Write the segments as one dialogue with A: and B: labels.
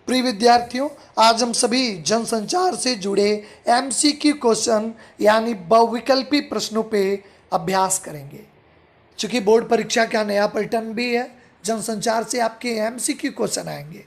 A: प्रिय विद्यार्थियों, आज हम सभी जनसंचार से जुड़े एमसीक्यू क्वेश्चन यानी बहुविकल्पी प्रश्नों पे अभ्यास करेंगे। चूंकि बोर्ड परीक्षा का नया पैटर्न भी है, जनसंचार से आपके एमसीक्यू क्वेश्चन आएंगे।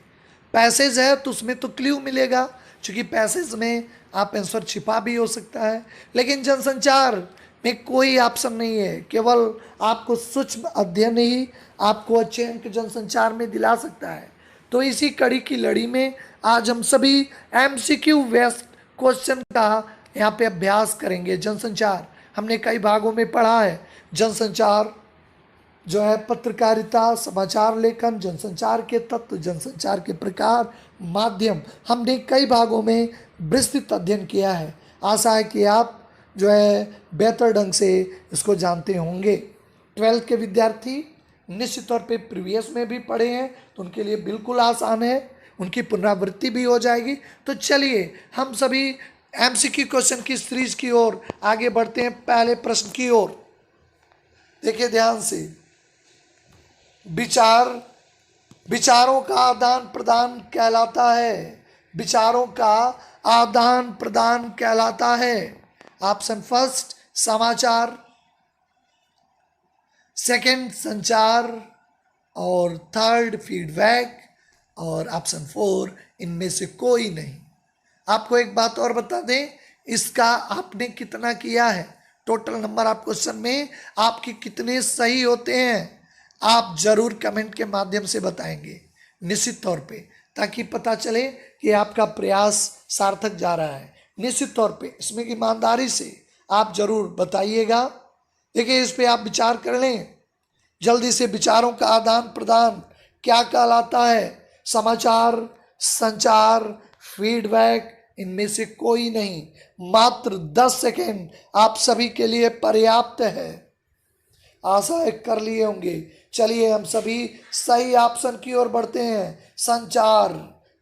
A: पैसेज है तो उसमें तो क्लू मिलेगा, चूंकि पैसेज में आप आंसर छिपा भी हो सकता है, लेकिन जनसंचार में कोई ऑप्शन नहीं है। केवल आपको सूक्ष्म अध्ययन ही आपको अच्छे अंक जनसंचार में दिला सकता है। तो इसी कड़ी की लड़ी में आज हम सभी एमसीक्यू बेस्ड क्वेश्चन का यहाँ पे अभ्यास करेंगे। जनसंचार हमने कई भागों में पढ़ा है। जनसंचार जो है पत्रकारिता, समाचार लेखन, जनसंचार के तत्व, जनसंचार के प्रकार, माध्यम, हमने कई भागों में विस्तृत अध्ययन किया है। आशा है कि आप जो है बेहतर ढंग से इसको जानते होंगे। 12th के विद्यार्थी निश्चित तौर पे प्रीवियस में भी पढ़े हैं तो उनके लिए बिल्कुल आसान है, उनकी पुनरावृत्ति भी हो जाएगी। तो चलिए हम सभी एमसीक्यू क्वेश्चन की सीरीज की ओर आगे बढ़ते हैं। पहले प्रश्न की ओर देखिए ध्यान से। विचारों का आदान प्रदान कहलाता है। विचारों का आदान प्रदान कहलाता है। ऑप्शन फर्स्ट समाचार, सेकंड संचार, और थर्ड फीडबैक, और ऑप्शन 4 इनमें से कोई नहीं। आपको एक बात और बता दें, इसका आपने कितना किया है, टोटल नंबर आप क्वेश्चन में आपके कितने सही होते हैं, आप जरूर कमेंट के माध्यम से बताएंगे निश्चित तौर पे, ताकि पता चले कि आपका प्रयास सार्थक जा रहा है। निश्चित तौर पे इसमें ईमानदारी से आप जरूर बताइएगा। देखिए इस पे आप विचार कर लें जल्दी से। विचारों का आदान प्रदान क्या कहलाता है? समाचार, संचार, फीडबैक, इनमें से कोई नहीं। मात्र 10 सेकेंड आप सभी के लिए पर्याप्त है। आशा कर लिए होंगे। चलिए हम सभी सही ऑप्शन की ओर बढ़ते हैं। संचार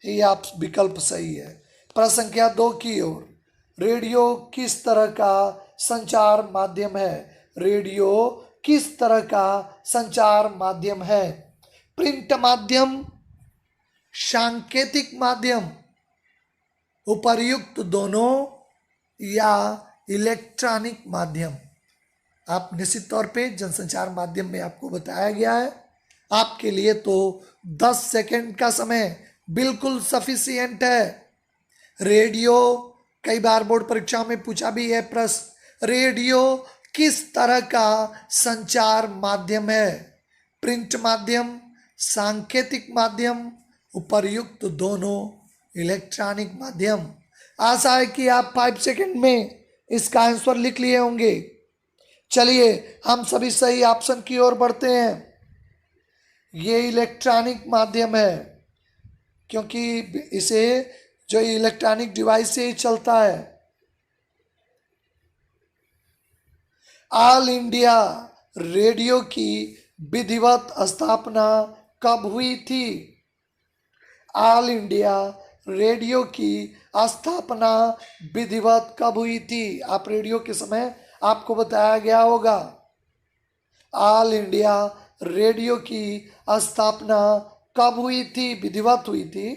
A: ही आप विकल्प सही है। प्रश्न संख्या 2 की ओर। रेडियो किस तरह का संचार माध्यम है? रेडियो किस तरह का संचार माध्यम है? प्रिंट माध्यम, सांकेतिक माध्यम, उपर्युक्त दोनों, या इलेक्ट्रॉनिक माध्यम? आप निश्चित तौर पे जनसंचार माध्यम में आपको बताया गया है। आपके लिए तो 10 सेकंड का समय बिल्कुल सफिशियंट है। रेडियो, कई बार बोर्ड परीक्षा में पूछा भी है प्रश्न, रेडियो किस तरह का संचार माध्यम है? प्रिंट माध्यम, सांकेतिक माध्यम, उपर्युक्त दोनों, इलेक्ट्रॉनिक माध्यम। आशा है कि आप 5 सेकंड में इसका आंसर लिख लिए होंगे। चलिए हम सभी सही ऑप्शन की ओर बढ़ते हैं। ये इलेक्ट्रॉनिक माध्यम है, क्योंकि इसे जो इलेक्ट्रॉनिक डिवाइस से ही चलता है। ऑल इंडिया रेडियो की विधिवत स्थापना कब हुई थी? ऑल इंडिया रेडियो की स्थापना विधिवत कब हुई थी? आप रेडियो के समय आपको बताया गया होगा। ऑल इंडिया रेडियो की स्थापना कब हुई थी? विधिवत हुई थी,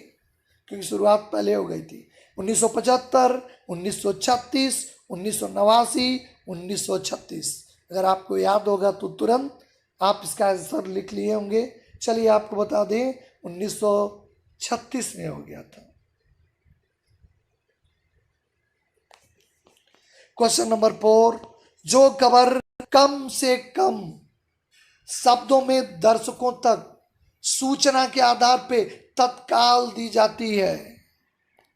A: क्योंकि शुरुआत पहले हो गई थी। 1975, 1936, 1989, 1936। अगर आपको याद होगा तो तुरंत आप इसका आंसर लिख लिए होंगे। चलिए आपको बता दें 1936 में हो गया था। Question number 4। जो खबर कम से कम शब्दों में दर्शकों तक सूचना के आधार पे तत्काल दी जाती है।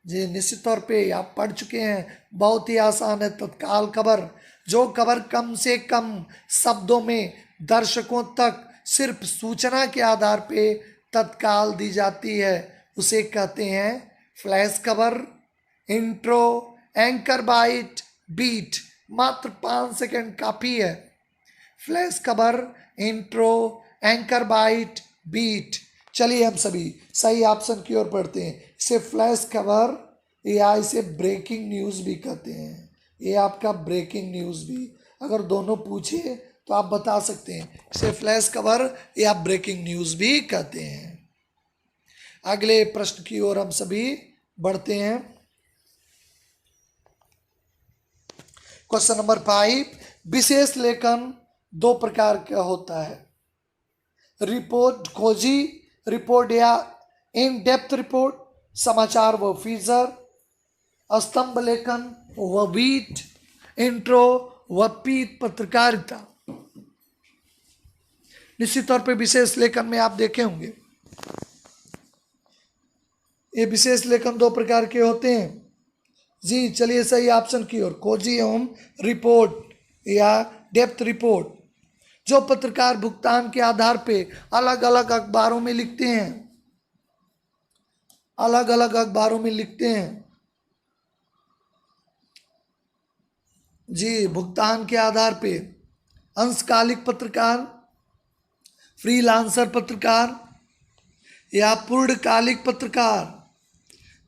A: जी निश्चित तौर पे आप पढ़ चुके हैं, बहुत ही आसान है। तत्काल खबर, जो खबर कम से कम शब्दों में दर्शकों तक सिर्फ सूचना के आधार पे तत्काल दी जाती है, उसे कहते हैं फ्लैश खबर, इंट्रो, एंकर बाइट, बीट। मात्र 5 सेकंड काफी है। फ्लैश खबर, इंट्रो, एंकर बाइट, बीट। चलिए हम सभी सही ऑप्शन की ओर बढ़ते हैं। इसे फ्लैश खबर या इसे ब्रेकिंग न्यूज़ भी कहते हैं। ये आपका ब्रेकिंग न्यूज़ भी, अगर दोनों पूछे तो आप बता सकते हैं, इसे फ्लैश खबर या ब्रेकिंग न्यूज़ भी कहते हैं। अगले प्रश्न की ओर हम सभी बढ़ते हैं। क्वेश्चन नंबर 5, विशेष लेखन दो प्रकार का होता है। रिपोर्ट, खोजी रिपोर्ट या इन डेप्थ रिपोर्ट, समाचार व फीचर, स्तंभ लेखन व बीट, इंट्रो व पीठ पत्रकारिता। निश्चित तौर पे विशेष लेखन में आप देखे होंगे ये विशेष लेखन दो प्रकार के होते हैं। जी चलिए सही ऑप्शन की ओर, खोजी एवं रिपोर्ट या डेप्थ रिपोर्ट, जो पत्रकार भुगतान के आधार पे अलग अलग अखबारों में लिखते हैं, अलग अलग अखबारों में लिखते हैं। जी भुगतान के आधार पे अंशकालिक पत्रकार, फ्रीलांसर पत्रकार या पूर्णकालिक पत्रकार।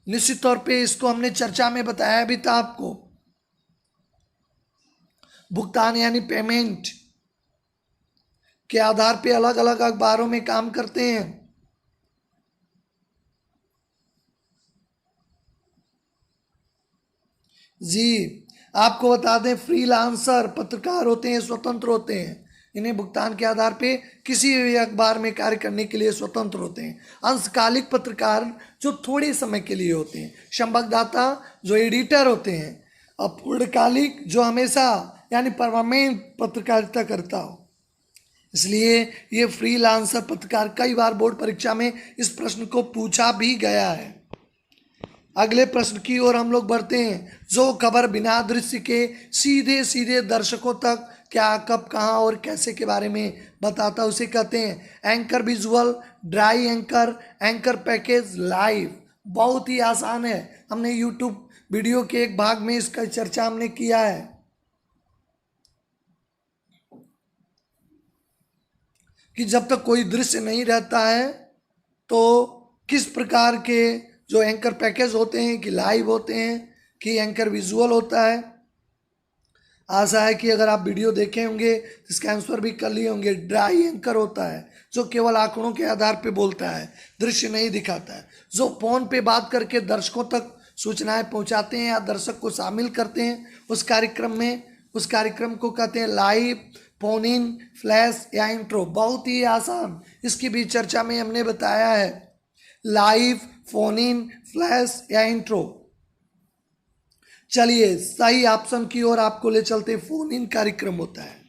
A: निश्चित तौर पे इसको हमने चर्चा में बताया भी था आपको। भुगतान यानी पेमेंट के आधार पे अलग अलग अखबारों में काम करते हैं। जी आपको बता दें, फ्रीलांसर पत्रकार होते हैं, स्वतंत्र होते हैं। इन्हें भुगतान के आधार पे किसी भी अखबार में कार्य करने के लिए स्वतंत्र होते हैं। अंशकालिक पत्रकार जो थोड़े समय के लिए होते हैं, संवाददाता जो एडिटर होते हैं, और पूर्णकालिक जो हमेशा यानी परमानेंट पत्रकारिता करता हो। इसलिए ये फ्रीलांसर पत्रकार कई बार बोर्ड परीक्षा में इस प्रश्न को पूछा भी गया है। अगले प्रश्न की ओर हम लोग बढ़ते हैं। जो खबर बिना दृश्य के सीधे सीधे दर्शकों तक क्या, कब, कहां और कैसे के बारे में बताता, उसे कहते हैं anchor visual, dry anchor, anchor package, live. बहुत ही आसान है, हमने यूट्यूब वीडियो के एक भाग में इसका चर्चा हमने किया है। कि जब तक कोई दृश्य नहीं रहता है तो किस प्रकार के जो एंकर पैकेज होते हैं, कि लाइव होते हैं कि एंकर विजुअल होता है। आशा है कि अगर आप वीडियो देखे होंगे तो इसका आंसर भी कर लिए होंगे। ड्राई एंकर होता है जो केवल आंकड़ों के आधार पे बोलता है, दृश्य नहीं दिखाता है। जो फोन पे बात करके दर्शकों तक सूचनाएं पहुंचाते हैं या दर्शक को शामिल करते हैं उस कार्यक्रम में, उस कार्यक्रम को कहते हैं लाइव, फोन इन, फ्लैश या इंट्रो। बहुत ही आसान, इसकी भी चर्चा में हमने बताया है। लाइव, फोन इन, फ्लैश या इंट्रो। चलिए सही ऑप्शन की ओर आपको ले चलते, फोन इन कार्यक्रम होता है।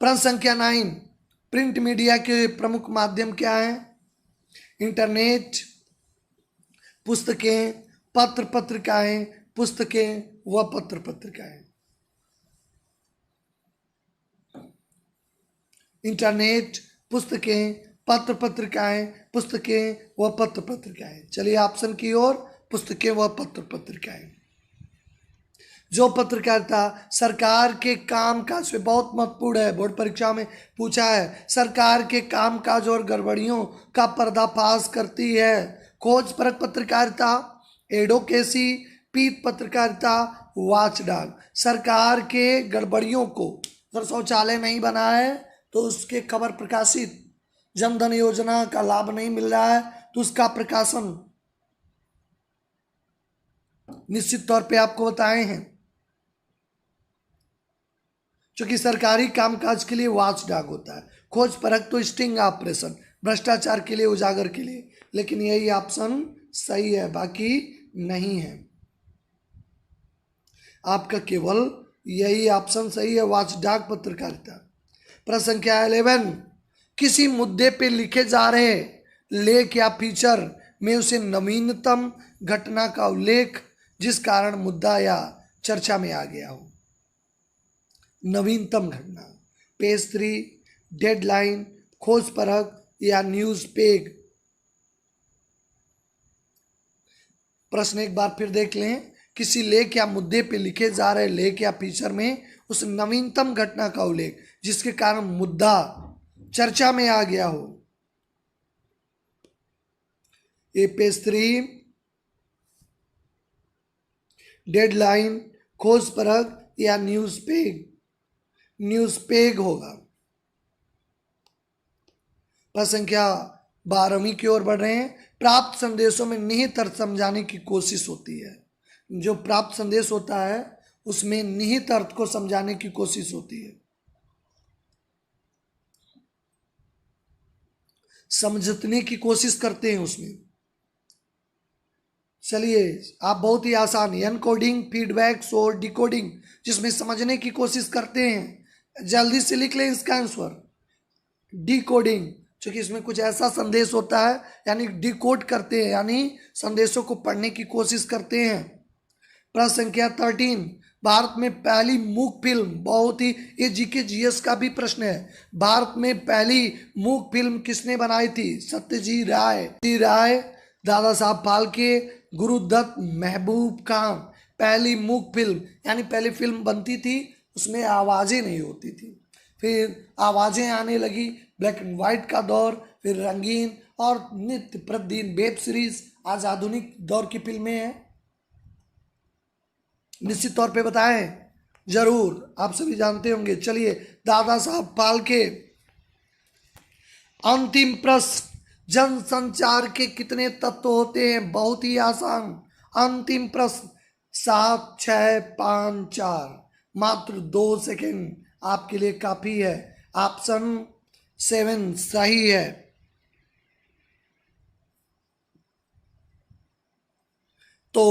A: प्रश्न संख्या 9, प्रिंट मीडिया के प्रमुख माध्यम क्या है? इंटरनेट, पुस्तकें, पत्र पत्रिकाएं, पुस्तकें व पत्र पत्रिकाएं। इंटरनेट, पुस्तकें, पत्र पत्रिकाएं, पुस्तकें व पत्र पत्रिकाएं। चलिए ऑप्शन की ओर, पुस्तकें व पत्र पत्रिकाएं। जो पत्रकारिता सरकार के कामकाज में बहुत महत्वपूर्ण है, बोर्ड परीक्षा में पूछा है, सरकार के कामकाज और गड़बड़ियों का पर्दाफाश करती है। खोजपरक पत्रकारिता, एडवोकेसी, पीठ पत्रकारिता, वाचडाग। सरकार के गड़बड़ियों को, अगर शौचालय नहीं बना है तो उसके खबर प्रकाशित, जनधन योजना का लाभ नहीं मिल रहा है तो उसका प्रकाशन निश्चित तौर पे आपको बताए हैं। क्योंकि सरकारी कामकाज के लिए वॉचडॉग होता है। खोज परख तो स्टिंग ऑपरेशन, भ्रष्टाचार के लिए, उजागर के लिए। लेकिन यही ऑप्शन सही है, बाकी नहीं है। आपका केवल यही ऑप्शन सही है, वॉचडॉग पत्रकारिता। प्रश्न संख्या 11, किसी मुद्दे पे लिखे जा रहे लेख या फीचर में उसे नवीनतम घटना का उल्लेख जिस कारण मुद्दा या चर्चा में आ गया हो। नवीनतम घटना, पेज 3, डेडलाइन, खोज परख या न्यूज पेग। प्रश्न एक बार फिर देख लें। किसी लेख या मुद्दे पे लिखे जा रहे लेख या फीचर में उस नवीनतम घटना का उल्लेख जिसके कारण मुद्दा चर्चा में आ गया हो। ये पेज 3, डेडलाइन, खोज परख या न्यूज पेग। न्यूज पेग होगा। प्रश्न संख्या 12वीं की ओर बढ़ रहे हैं। प्राप्त संदेशों में निहित अर्थ समझाने की कोशिश होती है। जो प्राप्त संदेश होता है उसमें निहित अर्थ को समझाने की कोशिश होती है, समझने की कोशिश करते हैं उसमें। चलिए, आप बहुत ही आसान एनकोडिंग, फीडबैक्स और डिकोडिंग, जिसमें समझने की कोशिश करते हैं। जल्दी से लिख लें इसका आंसर डिकोडिंग, क्योंकि इसमें कुछ ऐसा संदेश होता है, यानी डिकोड करते हैं, यानी संदेशों को पढ़ने की कोशिश करते हैं। प्रश्न संख्या 13, भारत में पहली मूक फिल्म, बहुत ही ये जीके जीएस का भी प्रश्न है, भारत में पहली मूक फिल्म किसने बनाई थी? सत्यजीत राय, दादा साहब फाल्के, गुरुदत्त, महबूब खान। पहली मूक फिल्म यानी पहली फिल्म बनती थी उसमें आवाज़ें नहीं होती थी, फिर आवाज़ें आने लगी, ब्लैक एंड वाइट का दौर, फिर रंगीन और नित्य प्रतिदिन वेब सीरीज, आज आधुनिक दौर की फिल्में हैं। निश्चित तौर पे बताएं, जरूर आप सभी जानते होंगे। चलिए, दादा साहब फाल्के। अंतिम प्रश्न, जनसंचार के कितने तत्व होते हैं? बहुत ही आसान। अंतिम प्रश्न 7, 6, 5, 4, मात्र 2 सेकेंड आपके लिए काफी है। ऑप्शन 7 सही है। तो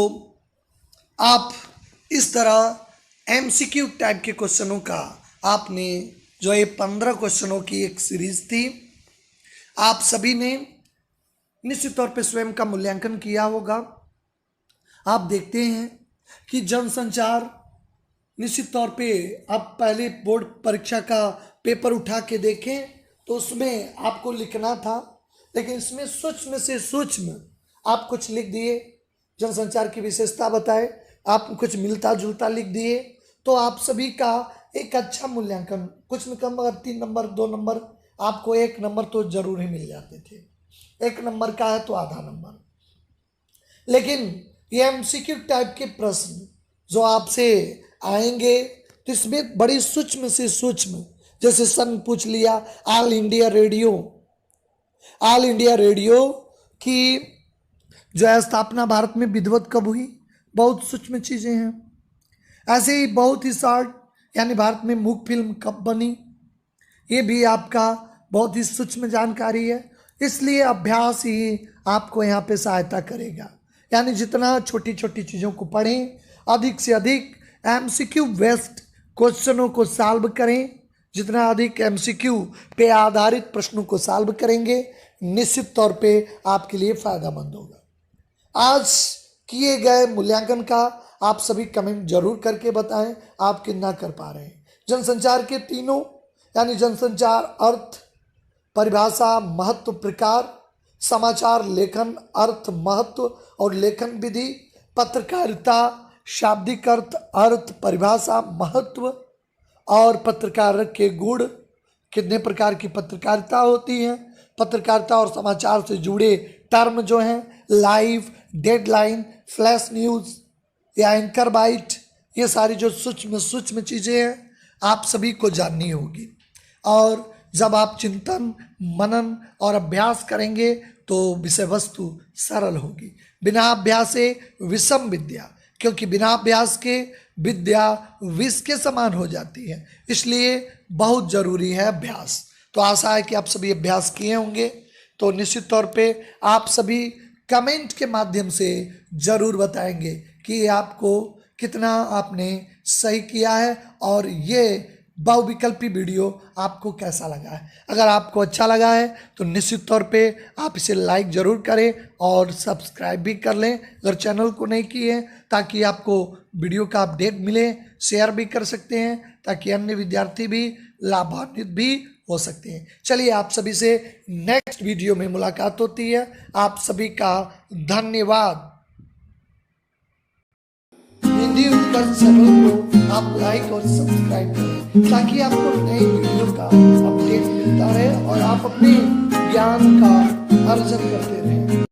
A: आप इस तरह एमसीक्यू टाइप के क्वेश्चनों का आपने जो ये 15 क्वेश्चनों की एक सीरीज थी, आप सभी ने निश्चित तौर पे स्वयं का मूल्यांकन किया होगा। आप देखते हैं कि जनसंचार निश्चित तौर पे आप पहले बोर्ड परीक्षा का पेपर उठा के देखें तो उसमें आपको लिखना था, लेकिन इसमें सूक्ष्म से सूक्ष्म आप कुछ लिख दिए, जनसंचार की विशेषता बताए, आप कुछ मिलता जुलता लिख दिए, तो आप सभी का एक अच्छा मूल्यांकन, कुछ में कम अगर 3 नंबर 2 नंबर, आपको 1 नंबर तो जरूर ही मिल जाते थे। 1 नंबर का है तो आधा नंबर। लेकिन ये एमसीक्यू टाइप के प्रश्न जो आपसे आएंगे तो इसमें बड़ी सूक्ष्म से सूक्ष्म, जैसे सन पूछ लिया, ऑल इंडिया रेडियो की जो है स्थापना भारत में विधिवत कब हुई, बहुत सूक्ष्म चीजें हैं। ऐसे ही बहुत ही शॉर्ट, यानी भारत में मूक फिल्म कब बनी, ये भी आपका बहुत ही सूक्ष्म जानकारी है। इसलिए अभ्यास ही आपको यहाँ पे सहायता करेगा, यानी जितना छोटी छोटी चीज़ों को पढ़ें, अधिक से अधिक एमसीक्यू बेस्ड क्वेश्चनों को सॉल्व करें। जितना अधिक एमसीक्यू पे आधारित प्रश्नों को सॉल्व करेंगे, निश्चित तौर पे आपके लिए फायदेमंद होगा। आज किए गए मूल्यांकन का आप सभी कमेंट जरूर करके बताएं आप कितना कर पा रहे हैं। जनसंचार के तीनों, यानी जनसंचार अर्थ, परिभाषा, महत्व, प्रकार, समाचार लेखन, अर्थ, महत्व और लेखन विधि, पत्रकारिता, शाब्दिक अर्थ, अर्थ, परिभाषा, महत्व और पत्रकार के गुण, कितने प्रकार की पत्रकारिता होती है, पत्रकारिता और समाचार से जुड़े टर्म जो हैं, लाइव, डेडलाइन, फ्लैश न्यूज़ या एंकर बाइट, ये सारी जो सूक्ष्म चीज़ें हैं आप सभी को जाननी होगी। और जब आप चिंतन, मनन और अभ्यास करेंगे तो विषय वस्तु सरल होगी। बिना अभ्यास से विषम विद्या, क्योंकि बिना अभ्यास के विद्या विष के समान हो जाती है, इसलिए बहुत जरूरी है अभ्यास। तो आशा है कि आप सभी अभ्यास किए होंगे। तो निश्चित तौर पे आप सभी कमेंट के माध्यम से जरूर बताएंगे कि आपको कितना आपने सही किया है और ये बहुविकल्पी वीडियो आपको कैसा लगा है। अगर आपको अच्छा लगा है तो निश्चित तौर पे आप इसे लाइक ज़रूर करें और सब्सक्राइब भी कर लें अगर चैनल को नहीं किए, ताकि आपको वीडियो का अपडेट मिले। शेयर भी कर सकते हैं ताकि अन्य विद्यार्थी भी लाभान्वित भी हो सकते हैं। चलिए, आप सभी से नेक्स्ट वीडियो में मुलाकात होती है। आप सभी का धन्यवाद। हिंदी उत्कर्ष चैनल को आप लाइक और सब्सक्राइब करें ताकि आपको नई वीडियो का अपडेट मिलता रहे और आप अपने ज्ञान का अर्जन करते रहें।